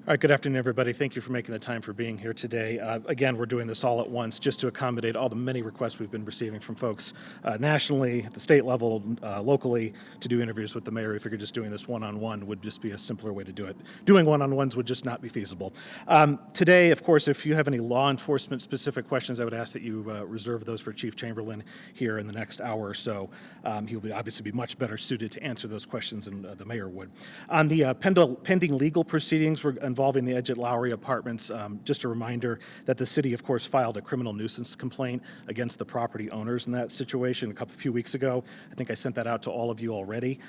All right, good afternoon, everybody. Thank you for making the time for being here today. Again, we're doing this all at once just to accommodate all the many requests we've been receiving from folks nationally, at the state level, locally, to do interviews with the mayor. We figured just doing this one-on-one would just be a simpler way to do it. Doing one-on-ones would just not be feasible. Today, of course, if you have any law enforcement specific questions, I would ask that you reserve those for Chief Chamberlain here in the next hour or so. He'll obviously be much better suited to answer those questions than the mayor would. On the pending legal proceedings involving the Edgett Lowry apartments, just a reminder that the city, of course, filed a criminal nuisance complaint against the property owners in that situation a few weeks ago. I think I sent that out to all of you already.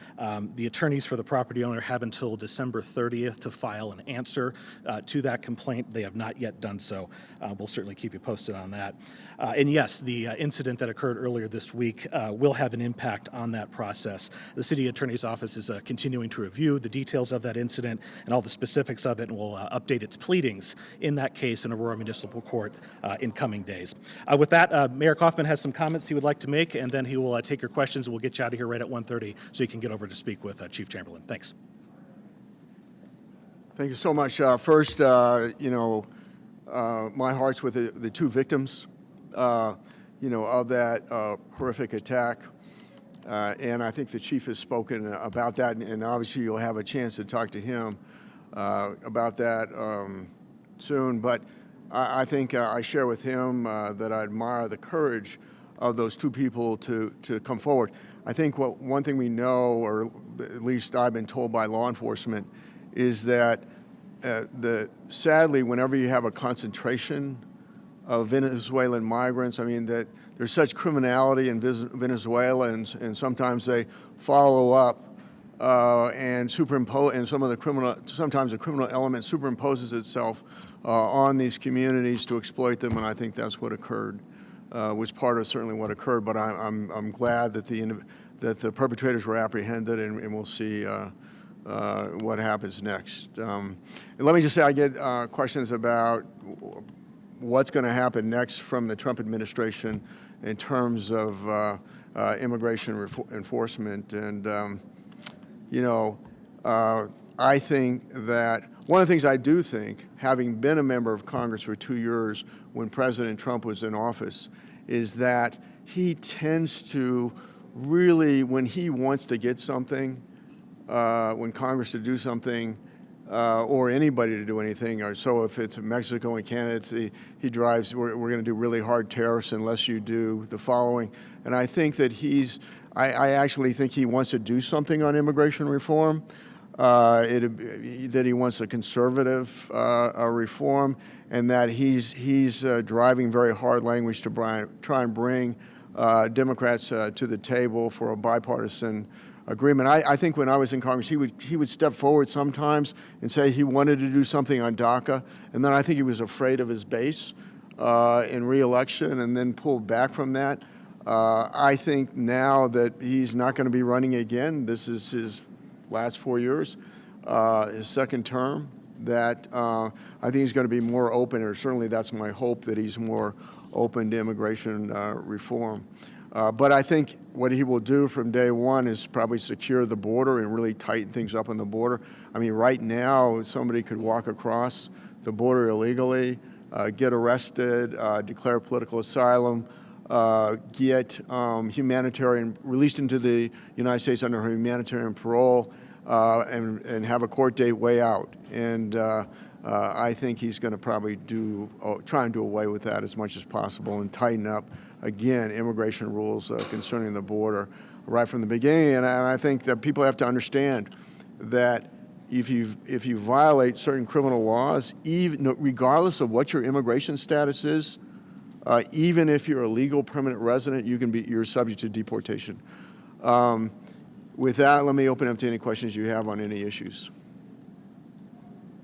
The attorneys for the property owner have until December 30th to file an answer to that complaint. They have not yet done so. We'll certainly keep you posted on that. And yes, the incident that occurred earlier this week will have an impact on that process. The city attorney's office is continuing to review the details of that incident and all the specifics of it, and will update its pleadings in that case in Aurora Municipal Court in coming days. With that, Mayor Coffman has some comments he would like to make, and then he will take your questions, and we'll get you out of here right at 1:30 so you can get over to speak with Chief Chamberlain. Thanks. Thank you so much. First, my heart's with the two victims, of that horrific attack. And I think the chief has spoken about that, and obviously you'll have a chance to talk to him about that soon. But I think I share with him that I admire the courage of those two people to come forward. I think one thing we know, or at least I've been told by law enforcement, is that sadly, whenever you have a concentration of Venezuelan migrants, I mean, that there's such criminality in Venezuela, and sometimes they follow up and superimpose, and sometimes the criminal element superimposes itself on these communities to exploit them, and I think that's what occurred, was part of certainly what occurred. But I'm glad that the perpetrators were apprehended, and we'll see what happens next. And let me just say, I get questions about what's going to happen next from the Trump administration in terms of immigration enforcement. And, I think that one of the things I do think, having been a member of Congress for 2 years when President Trump was in office, is that he tends to really, when he wants to get something, when Congress to do something, or anybody to do anything, or so if it's Mexico and Canada, he drives, we're going to do really hard tariffs unless you do the following. And I think that I actually think he wants to do something on immigration reform, that he wants a conservative reform, and that he's driving very hard language to try and bring Democrats to the table for a bipartisan agreement. I think when I was in Congress, he would step forward sometimes and say he wanted to do something on DACA, and then I think he was afraid of his base in re-election, and then pulled back from that. I think now that he's not going to be running again, this is his last 4 years, his second term, that I think he's going to be more open, or certainly that's my hope, that he's more open to immigration reform. But I think what he will do from day one is probably secure the border and really tighten things up on the border. I mean, right now, somebody could walk across the border illegally, get arrested, declare political asylum, get released into the United States under humanitarian parole, and have a court date way out. And I think he's going to probably try and do away with that as much as possible and tighten up, again, immigration rules concerning the border right from the beginning. And I think that people have to understand that if you violate certain criminal laws, regardless of what your immigration status is, even if you're a legal permanent resident, you're subject to deportation. With that, let me open up to any questions you have on any issues.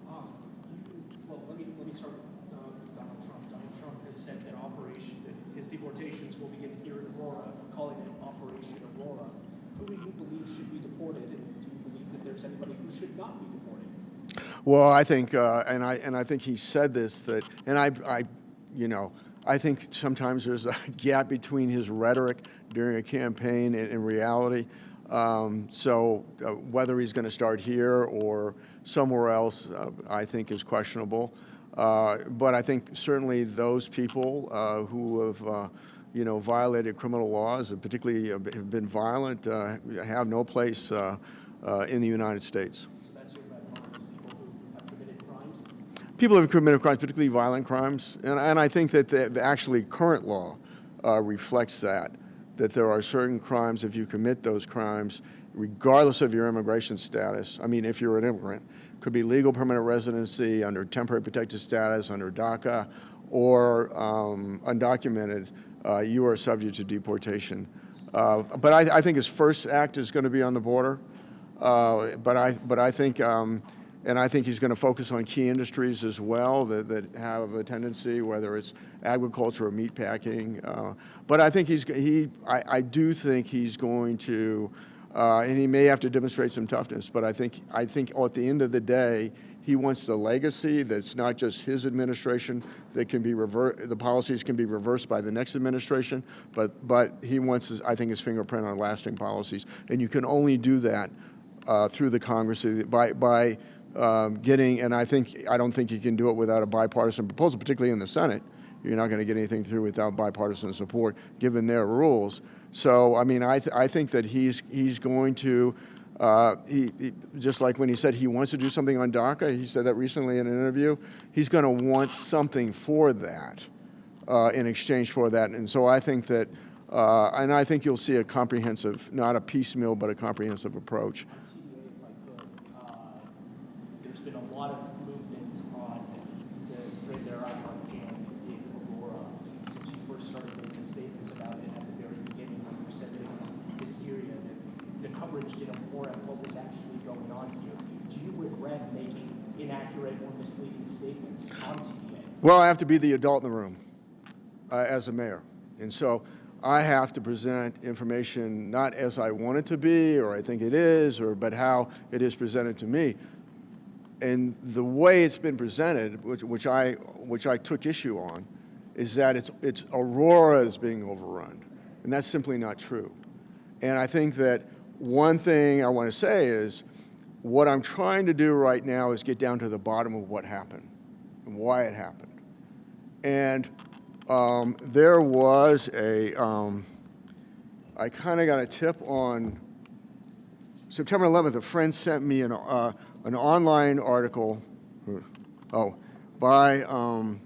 Let me start with Donald Trump. Donald Trump has said that his deportations will begin here in Aurora, calling it Operation Aurora. Who do you believe should be deported, and do you believe that there's anybody who should not be deported? Well, I think, and I think he said this, I think sometimes there's a gap between his rhetoric during a campaign and reality. So whether he's going to start here or somewhere else, I think is questionable. But I think certainly those people who have violated criminal laws, and particularly have been violent, have no place in the United States. So that's your red line, is people who have committed crimes? People have committed crimes, particularly violent crimes, and I think that the actually current law reflects that there are certain crimes, if you commit those crimes, regardless of your immigration status, I mean, if you're an immigrant, could be legal permanent residency, under temporary protected status, under DACA, or undocumented, you are subject to deportation. But I think his first act is going to be on the border. But I think, and I think he's going to focus on key industries as well that have a tendency, whether it's agriculture or meat packing. But I think I do think he's going to, and he may have to demonstrate some toughness. But I think at the end of the day, he wants the legacy that's not just his administration that can be the policies can be reversed by the next administration, but he wants, I think, his fingerprint on lasting policies. And you can only do that through the Congress by getting, and I don't think you can do it without a bipartisan proposal, particularly in the Senate. You're not going to get anything through without bipartisan support, given their rules. So, I mean, I think that he's going to, he just like when he said he wants to do something on DACA, he said that recently in an interview, he's going to want something for that in exchange for that. And so I think that, and I think you'll see a comprehensive, not a piecemeal, but a comprehensive approach. On TDA, if I could, there's been a lot of movement on the Red Deer Island and in Aurora since you first started making statements about it at the very beginning when you said that it was hysteria, that the coverage didn't warrant what was actually going on here. Do you regret making inaccurate or misleading statements on TDA? Well, I have to be the adult in the room as a mayor. And so I have to present information not as I want it to be or I think it is, but how it is presented to me. And the way it's been presented, which I took issue on, is that it's Aurora is being overrun. And that's simply not true. And I think that one thing I want to say is what I'm trying to do right now is get down to the bottom of what happened and why it happened. And there was I kind of got a tip on September 11th. A friend sent me an online article, by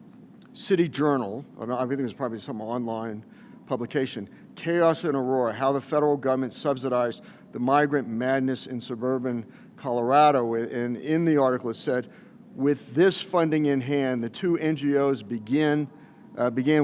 City Journal. I think it was probably some online publication. Chaos in Aurora: How the Federal Government Subsidized the Migrant Madness in Suburban Colorado. And in the article it said, with this funding in hand, the two NGOs began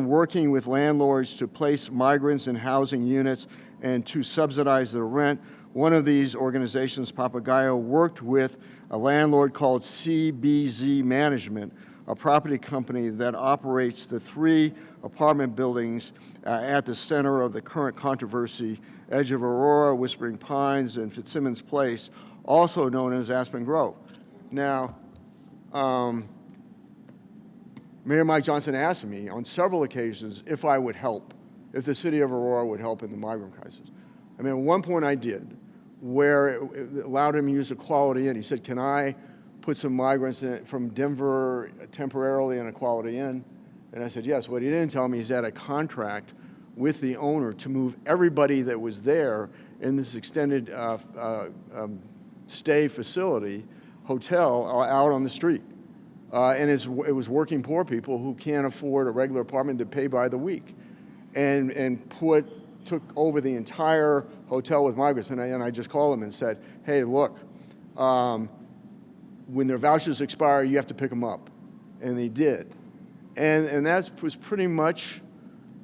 working with landlords to place migrants in housing units and to subsidize their rent. One of these organizations, Papagayo, worked with a landlord called CBZ Management, a property company that operates the 3 apartment buildings at the center of the current controversy, edge of Aurora, Whispering Pines, and Fitzsimmons Place, also known as Aspen Grove. Now, Mayor Mike Johnson asked me on several occasions if I would help, if the city of Aurora would help in the migrant crisis. I mean, at one point I did, where it allowed him to use a Quality Inn. He said, can I put some migrants from Denver temporarily in a Quality Inn? And I said, yes. What he didn't tell me is that a contract with the owner to move everybody that was there in this extended stay facility, hotel, out on the street. And it was working poor people who can't afford a regular apartment to pay by the week, and took over the entire hotel with migrants. And I just called them and said, hey, look, when their vouchers expire, you have to pick them up. And they did. And that was pretty much,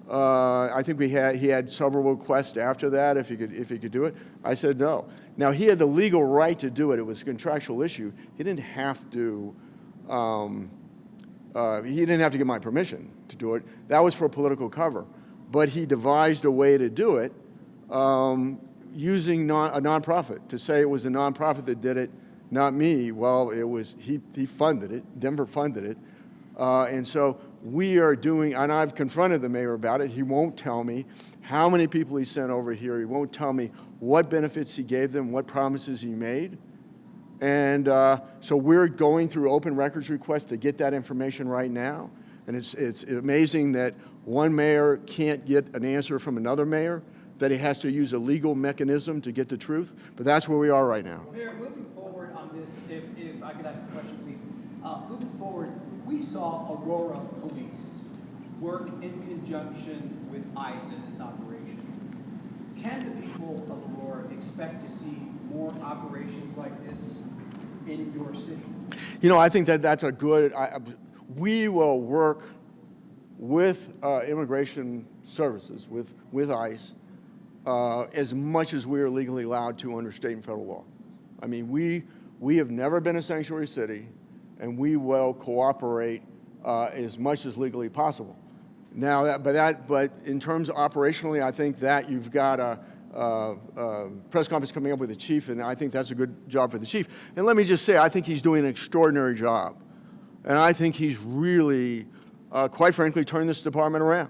I think he had several requests after that if he could do it. I said no. Now, he had the legal right to do it. It was a contractual issue. He didn't have to. He didn't have to get my permission to do it. That was for political cover. But he devised a way to do it using a nonprofit, to say it was a nonprofit that did it, not me. Well, it was he funded it. Denver funded it. And so we are doing, and I've confronted the mayor about it. He won't tell me how many people he sent over here. He won't tell me what benefits he gave them, what promises he made. And so we're going through open records requests to get that information right now. And it's amazing that one mayor can't get an answer from another mayor, that he has to use a legal mechanism to get the truth. But that's where we are right now. Mayor, moving forward on this, if I could ask a question, please. Moving forward, we saw Aurora Police work in conjunction with ICE in this operation. Can the people of Aurora expect to see more operations like this in your city? You know, I think that that's a good, we will work with immigration services, with ICE, as much as we are legally allowed to under state and federal law. I mean, we have never been a sanctuary city, and we will cooperate as much as legally possible. Now, but in terms of operationally, I think that you've got a press conference coming up with the chief, and I think that's a good job for the chief. And let me just say, I think he's doing an extraordinary job. And I think he's really, quite frankly, turned this department around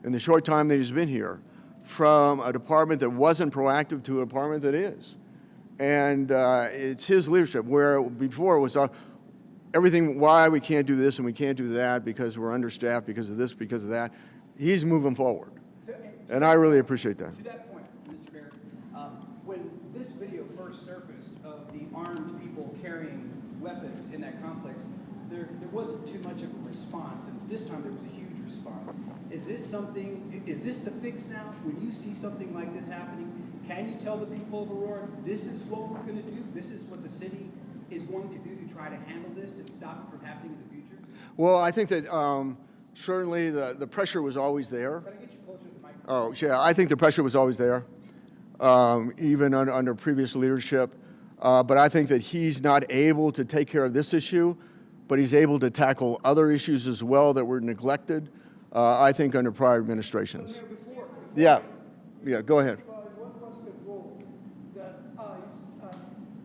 in the short time that he's been here, from a department that wasn't proactive to a department that is. And it's his leadership, where before it was everything, why we can't do this and we can't do that because we're understaffed, because of this, because of that. He's moving forward. And I really appreciate that. To that point, Mr. Mayor, when this video first surfaced of the armed people carrying weapons in that complex, there wasn't too much of a response, and this time there was a huge response. Is this the fix now? When you see something like this happening, can you tell the people of Aurora, this is what we're going to do, this is what the city is going to do to try to handle this and stop it from happening in the future? Well, I think that certainly the pressure was always there. Can I get you closer to the microphone? Oh, yeah, I think the pressure was always there, even under previous leadership. But I think that he's not able to take care of this issue, but he's able to tackle other issues as well that were neglected, I think, under prior administrations. Yeah, go ahead. What was the role that ICE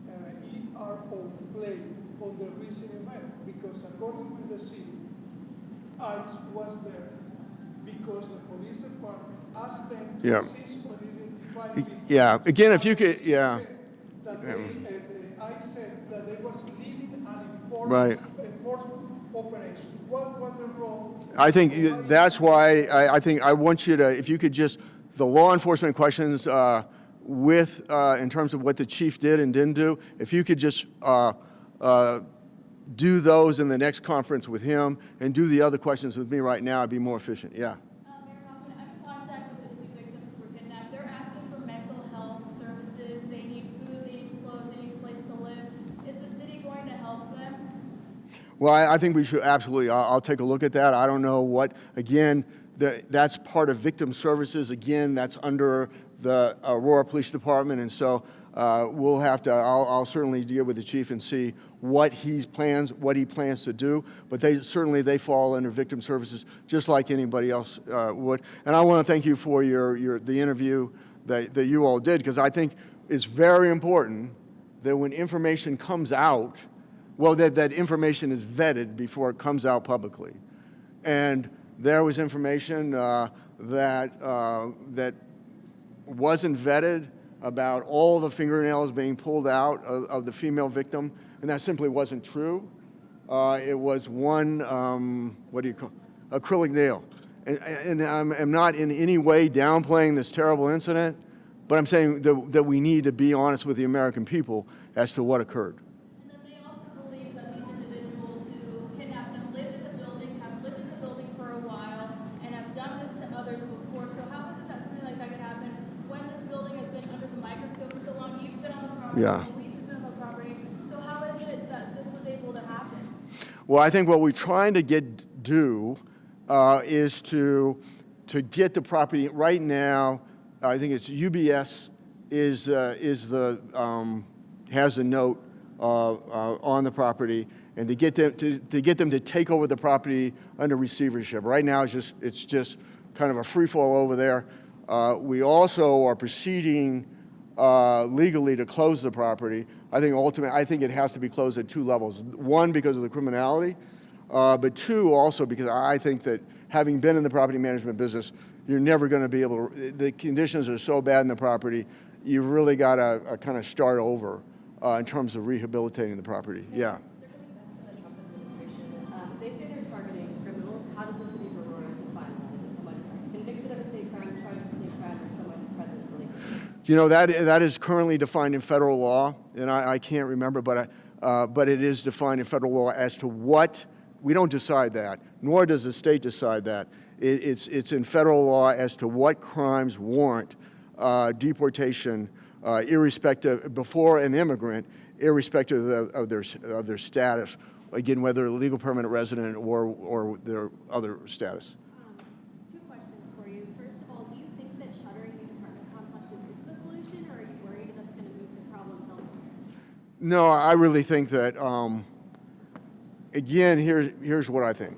and ERO played on the recent event? Because according to the city, ICE was there because the police department asked them to assist on identifying. Yeah, again, if you could, yeah. That ICE said that they was leading an Right. enforcement operation. What was the role? I think that's why I think I want you to, if you could just, the law enforcement questions in terms of what the chief did and didn't do, if you could just do those in the next conference with him and do the other questions with me right now, I'd be more efficient. Yeah. Mayor Coffman, I'm in contact with the two victims who were kidnapped. They're asking for mental health services. They need food, they need clothes, they need a place to live. Is the city going to help them? Well, I think we should absolutely. I'll take a look at that. I don't know what, again, that's part of victim services. Again, that's under the Aurora Police Department. And so we'll have to, I'll certainly deal with the chief and see what he plans to do. But they fall under victim services just like anybody else would. And I want to thank you for the interview that you all did, because I think it's very important that when information comes out, well, that information is vetted before it comes out publicly. And there was information that wasn't vetted about all the fingernails being pulled out of the female victim, and that simply wasn't true. It was one, acrylic nail. And I'm not in any way downplaying this terrible incident, but I'm saying that we need to be honest with the American people as to what occurred. And then they also believe that these individuals who kidnapped them lived in the building, have lived in the building for a while, and have done this to others before. So how is it that something like that could happen when this building has been under the microscope for so long? You've been on the property, Yeah. and police have been on the property. So how is it that this was able to happen? Well, I think what we're trying to do is to get the property right now. I think it's UBS has a note on the property, and to get them to take over the property under receivership. Right now, it's just kind of a free fall over there. We also are proceeding legally to close the property. I think it has to be closed at two levels. One, because of the criminality, but two, also because I think that having been in the property management business, you're never going to be able to, the conditions are so bad in the property, you've really got to kind of start over in terms of rehabilitating the property. Yeah. Circling back to the Trump administration, they say they're targeting criminals. How does the city of Aurora define that? Is it someone convicted of a state crime, charged with a state crime, or someone present illegally? You know, that is currently defined in federal law, and I can't remember, but it is defined in federal law as to what. We don't decide that, nor does the state decide that. It's in federal law as to what crimes warrant deportation, irrespective, before an immigrant, irrespective of their status, again, whether a legal permanent resident or their other status. Two questions for you. First of all, do you think that shuttering these apartment complexes is the solution, or are you worried that's going to move the problems elsewhere? No, I really think that, again, here's what I think.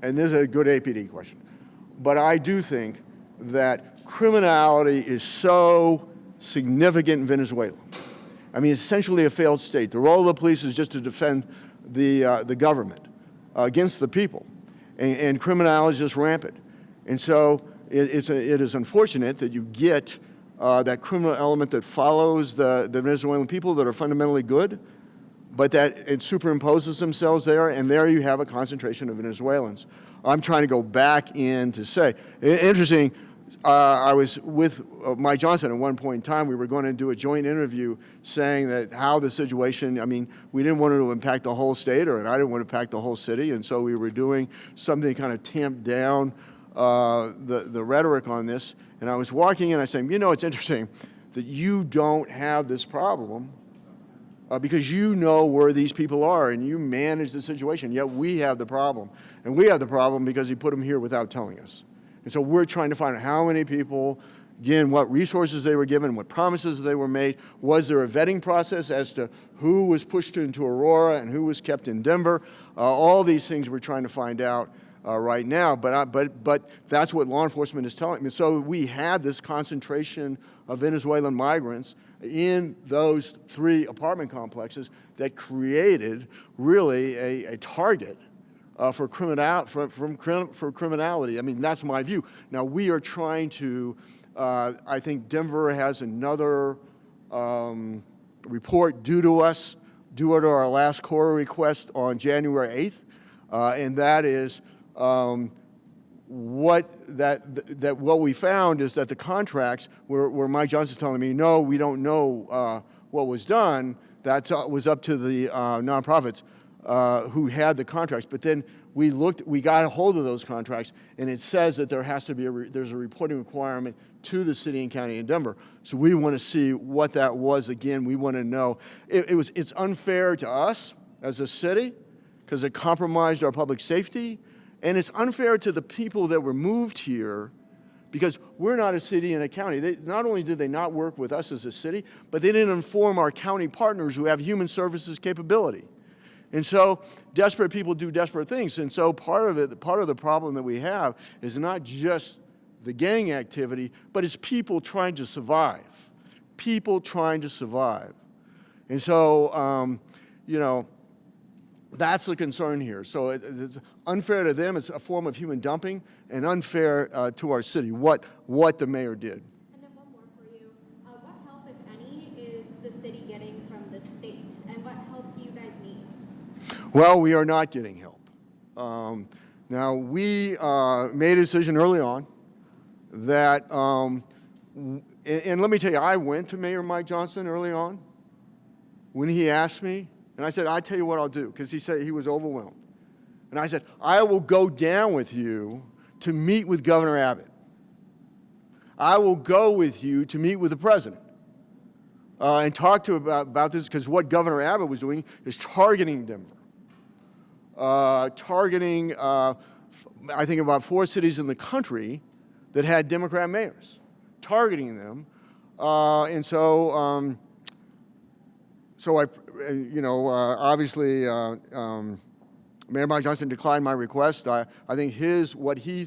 And this is a good APD question. But I do think that criminality is so significant in Venezuela. I mean, it's essentially a failed state. The role of the police is just to defend the government against the people. And criminality is just rampant. And so it is unfortunate that you get that criminal element that follows the Venezuelan people that are fundamentally good, but that it superimposes themselves there, and there you have a concentration of Venezuelans. I'm trying to go back in to say, interesting, I was with Mike Johnson at one point in time. We were going to do a joint interview saying that how the situation, I mean, we didn't want it to impact the whole state, or I didn't want to impact the whole city, and so we were doing something to kind of tamp down the rhetoric on this. And I was walking in, I said, you know, it's interesting that you don't have this problem because you know where these people are and you manage the situation, yet we have the problem. And we have the problem because he put them here without telling us. And so we're trying to find out how many people, again, what resources they were given, what promises they were made. Was there a vetting process as to who was pushed into Aurora and who was kept in Denver? All these things we're trying to find out right now, but that's what law enforcement is telling me. So we had this concentration of Venezuelan migrants in those 3 apartment complexes that created really a target for criminality. I mean, that's my view. Now, we are trying to, I think Denver has another report due to us, due to our last core request on January 8th, and that is what we found is that the contracts where Mike Johnson's telling me, no, we don't know what was done. That was up to the nonprofits who had the contracts. But then we got a hold of those contracts, and it says that there has to be there's a reporting requirement to the city and county in Denver. So we want to see what that was. Again, we want to know. It's unfair to us as a city because it compromised our public safety. And it's unfair to the people that were moved here because we're not a city and a county. Not only did they not work with us as a city, but they didn't inform our county partners who have human services capability. And so desperate people do desperate things. And so part of the problem that we have is not just the gang activity, but it's people trying to survive. People trying to survive. And so, you know, that's the concern here. So it's unfair to them. It's a form of human dumping, and unfair to our city, what the mayor did. And then one more for you. What help, if any, is the city getting from the state? And what help do you guys need? Well, we are not getting help. Now, we made a decision early on that, and let me tell you, I went to Mayor Mike Johnson early on when he asked me, and I said, I tell you what I'll do, because he said he was overwhelmed. And I said, I will go down with you to meet with Governor Abbott. I will go with you to meet with the president and talk to him about this, because what Governor Abbott was doing is targeting Denver. Targeting, I think, about 4 cities in the country that had Democrat mayors. Targeting them. And so, obviously, Mayor Mike Johnson declined my request. I think what he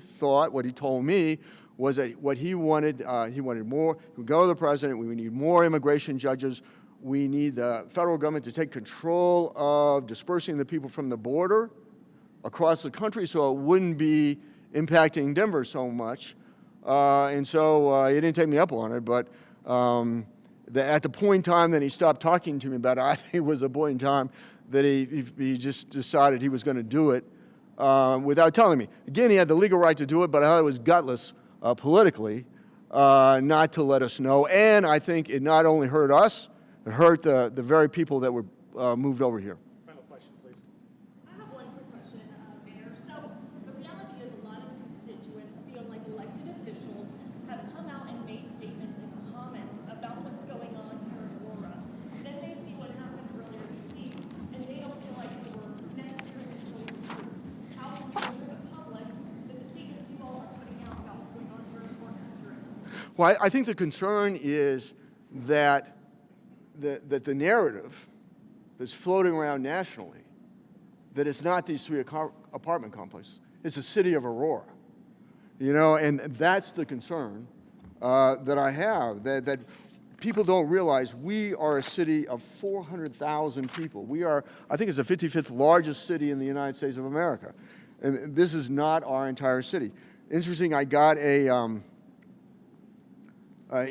told me was that what he wanted more. We go to the president. We need more immigration judges. We need the federal government to take control of dispersing the people from the border across the country so it wouldn't be impacting Denver so much. And so he didn't take me up on it, but At the point in time that he stopped talking to me about it, I think was a point in time that he just decided he was going to do it without telling me. Again, he had the legal right to do it, but I thought it was gutless politically not to let us know. And I think it not only hurt us, it hurt the very people that were moved over here. Final question, please. I have one quick question, Mayor. So the reality is a lot of constituents feel like elected officials have come out and made statements and comments about what's going on here in Aurora. Then they see what happened earlier this week, and they don't feel like they were necessarily told the truth. How can we show the public that the statements you all are putting out about what's going on here in Aurora are accurate? Well, I think the concern is that the narrative that's floating around nationally, that it's not these three apartment complexes, it's the city of Aurora. You know, and that's the concern that I have, that people don't realize we are a city of 400,000 people. We are, I think it's the 55th largest city in the United States of America. And this is not our entire city. Interesting, I got a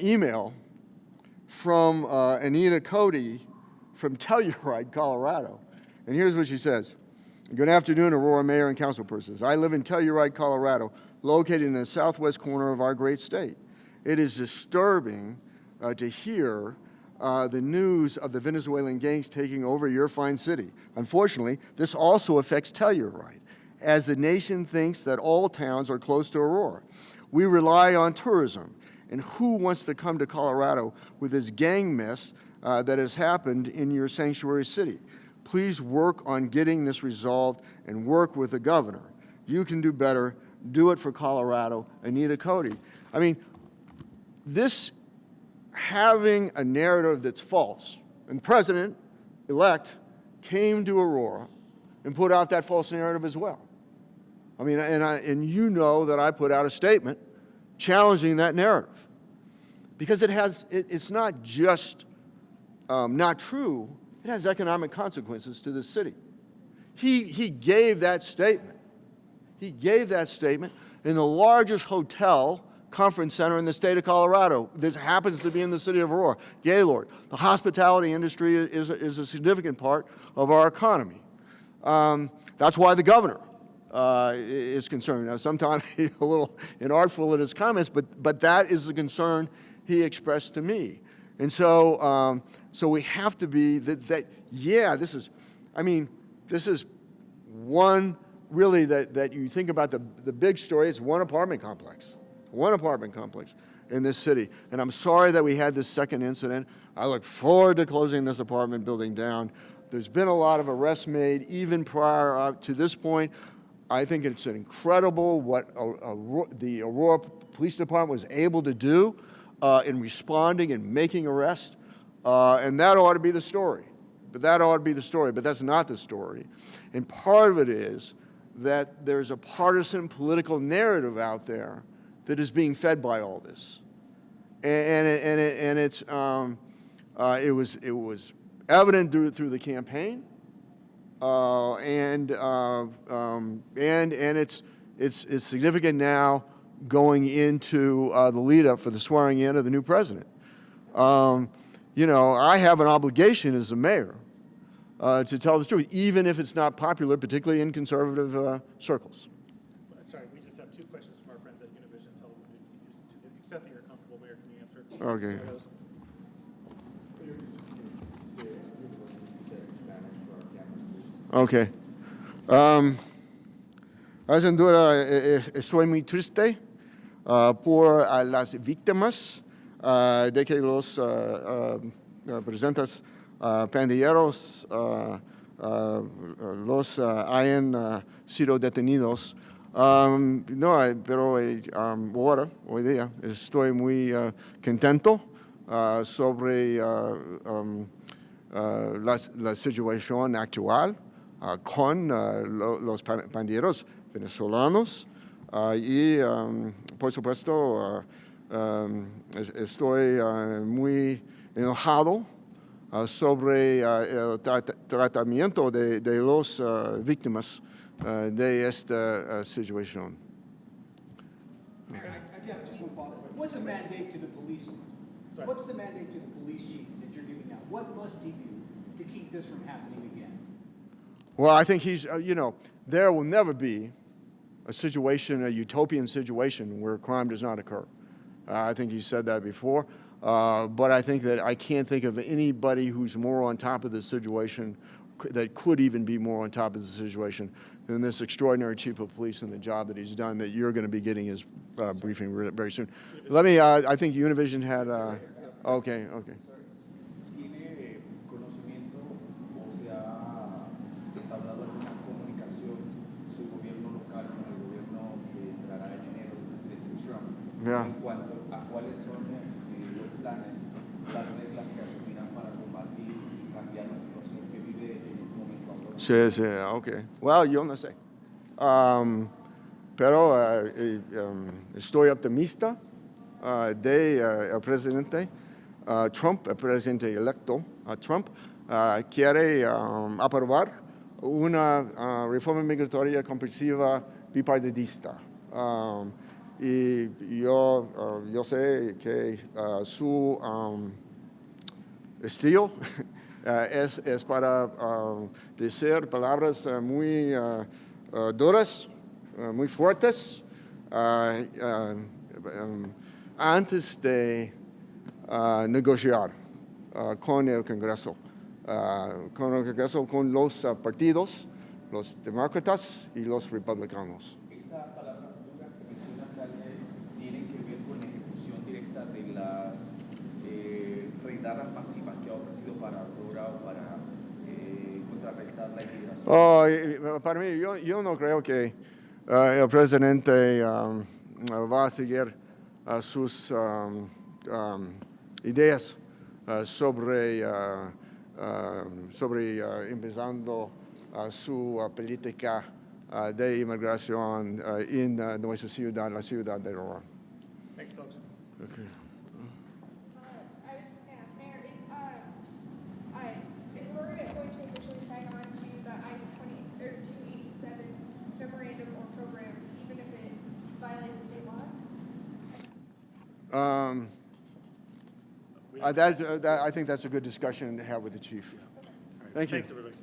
email from Anita Cody from Telluride, Colorado. And here's what she says. Good afternoon, Aurora Mayor and councilpersons. I live in Telluride, Colorado, located in the southwest corner of our great state. It is disturbing to hear the news of the Venezuelan gangs taking over your fine city. Unfortunately, this also affects Telluride, as the nation thinks that all towns are close to Aurora. We rely on tourism, and who wants to come to Colorado with this gang mess that has happened in your sanctuary city? Please work on getting this resolved and work with the governor. You can do better. Do it for Colorado. Anita Cody. I mean, this having a narrative that's false, and the president-elect came to Aurora and put out that false narrative as well. I mean, and you know that I put out a statement challenging that narrative, because it's not just not true, it has economic consequences to the city. He gave that statement. He gave that statement in the largest hotel conference center in the state of Colorado. This happens to be in the city of Aurora, Gaylord. The hospitality industry is a significant part of our economy. That's why the governor is concerned. Now, sometimes he's a little inartful in his comments, but that is the concern he expressed to me. And so, so we have to be yeah, this is one really that you think about the big story. It's one apartment complex in this city. And I'm sorry that we had this second incident. I look forward to closing this apartment building down. There's been a lot of arrests made even prior to this point. I think it's incredible what the Aurora Police Department was able to do in responding and making arrests. And that ought to be the story. But that's not the story. And part of it is that there's a partisan political narrative out there that is being fed by all this. It was evident through the campaign, and it's significant now going into the lead up for the swearing in of the new president. You know, I have an obligation as a mayor to tell the truth, even if it's not popular, particularly in conservative circles. Sorry, we just have two questions from our friends at Univision Television. To the extent that you're comfortable, Mayor, can you answer? Okay. Okay. Sin duda, estoy muy triste por las víctimas de que los presentes pandilleros los hayan sido detenidos. No, pero ahora, hoy día, estoy muy contento sobre la situación actual con los pandilleros venezolanos y, por supuesto, estoy muy enojado sobre el tratamiento de las víctimas de esta situación. Mayor, I have just one follow-up. What's the mandate to the police Sorry. What's the mandate to the police chief that you're giving now? What must he do to keep this from happening again? Well, I think he's, there will never be a situation, a utopian situation where crime does not occur. I think he said that before. But I think that I can't think of anybody who's more on top of the situation, that could even be more on top of the situation than this extraordinary chief of police and the job that he's done, that you're going to be getting his briefing very soon. Let me, I think Univision had, okay. ¿Tiene conocimiento o se ha entablado alguna comunicación su gobierno local con el gobierno que entrará en enero del presidente Trump Yeah. en cuanto a cuáles son los planes, las reglas que asumirán para combatir y cambiar la situación que vive en este momento Aurora? Sí, ok. Well, yo no sé. Pero estoy optimista de el presidente Trump, el presidente electo Trump, quiere aprobar una reforma migratoria comprensiva bipartidista. Y yo sé que su estilo es para decir palabras muy duras, muy fuertes, antes de negociar con el Congreso, con los partidos, los demócratas y los republicanos. Esa palabra dura que menciona alcalde tiene que ver con la ejecución directa de las redadas masivas que ha ofrecido para Aurora o para contrarrestar la inmigración. Para mí, yo no creo que el presidente va a seguir sus ideas sobre empezando su política de inmigración en nuestra ciudad, la ciudad de Aurora. Thanks, folks. Okay. I was just going to ask, Mayor, is Aurora going to officially sign on to the ICE 287 memorandum or programs, even if it violates state law? I think that's a good discussion to have with the chief. Thank you. Thanks, everybody.